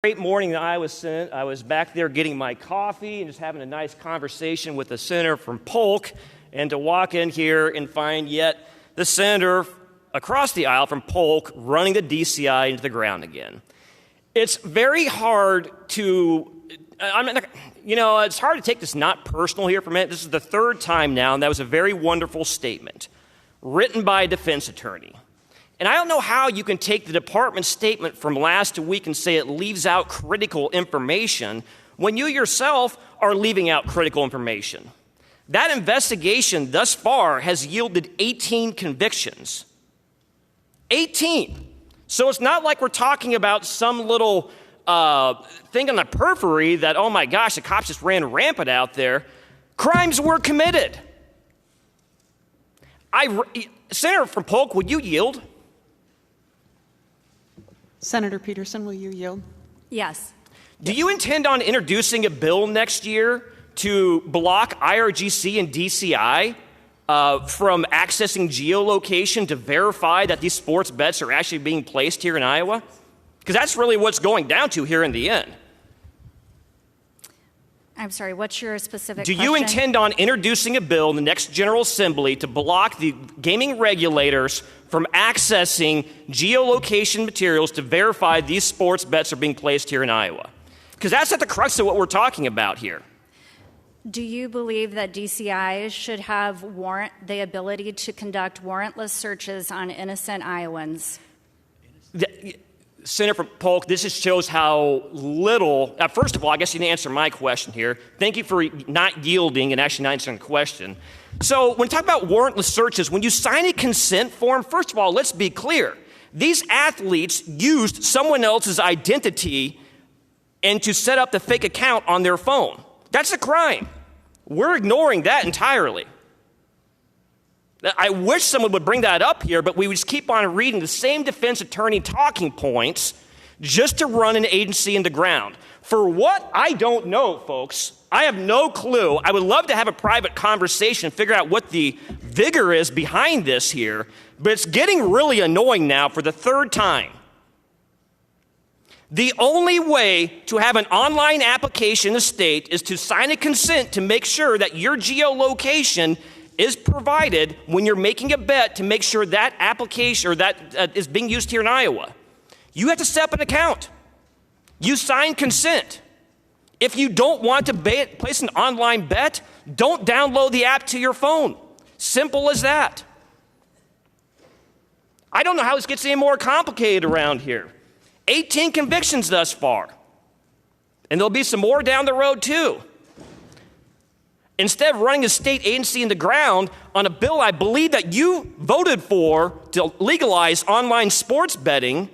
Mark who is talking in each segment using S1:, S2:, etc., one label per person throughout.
S1: Great morning in the Iowa Senate. I was back there getting my coffee and just having a nice conversation with the senator from Polk, and to walk in here and find yet the senator across the aisle from Polk running the DCI into the ground again. It's very hard to, it's hard to take this not personal here for a minute. This is the third time now, and that was a very wonderful statement written by a defense attorney. And I don't know how you can take the department's statement from last week and say it leaves out critical information when you yourself are leaving out critical information. That investigation thus far has yielded 18 convictions. 18. So it's not like we're talking about some little thing on the periphery that, oh my gosh, the cops just ran rampant out there. Crimes were committed. Senator from Polk, would you yield?
S2: Senator Petersen, will you yield?
S3: Yes.
S1: Do you intend on introducing a bill next year to block IRGC and DCI from accessing geolocation to verify that these sports bets are actually being placed here in Iowa? Because that's really what's going down to here in the end.
S3: I'm sorry, what's your specific
S1: question? Do
S3: you
S1: intend on introducing a bill in the next General Assembly to block the gaming regulators from accessing geolocation materials to verify these sports bets are being placed here in Iowa? Because that's at the crux of what we're talking about here.
S3: Do you believe that DCI should have the ability to conduct warrantless searches on innocent Iowans?
S1: Senator from Polk, this just shows how little, first of all, I guess you didn't answer my question here. Thank you for not yielding and actually not answering the question. So when we talk about warrantless searches, when you sign a consent form, first of all, let's be clear. These athletes used someone else's identity and to set up the fake account on their phone. That's a crime. We're ignoring that entirely. I wish someone would bring that up here, but we would just keep on reading the same defense attorney talking points just to run an agency into ground. For what? I don't know, folks. I have no clue. I would love to have a private conversation and figure out what the vigor is behind this here, but it's getting really annoying now for the third time. The only way to have an online application in the state is to sign a consent to make sure that your geolocation is provided when you're making a bet to make sure that application or that is being used here in Iowa. You have to set up an account. You sign consent. If you don't want to place an online bet, don't download the app to your phone. Simple as that. I don't know how this gets any more complicated around here. 18 convictions thus far. And there'll be some more down the road too. Instead of running a state agency in the ground on a bill I believe that you voted for to legalize online sports betting,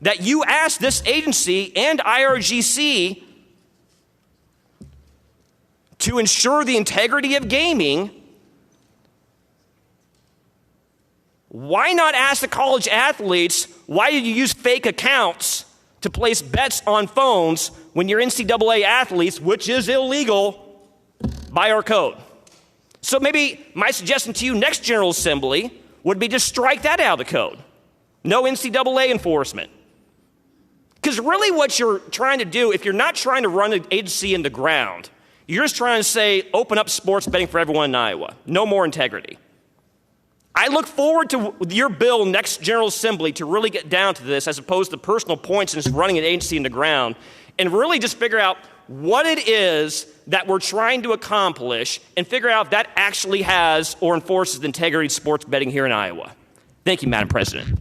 S1: that you asked this agency and IRGC to ensure the integrity of gaming, why not ask the college athletes, why did you use fake accounts to place bets on phones when you're NCAA athletes, which is illegal by our code? So maybe my suggestion to you next General Assembly would be to strike that out of the code. No NCAA enforcement. Because really what you're trying to do, if you're not trying to run an agency in the ground, you're just trying to say, open up sports betting for everyone in Iowa. No more integrity. I look forward to your bill next General Assembly to really get down to this as opposed to personal points and just running an agency in the ground and really just figure out what it is that we're trying to accomplish and figure out if that actually has or enforces the integrity of sports betting here in Iowa. Thank you, Madam President.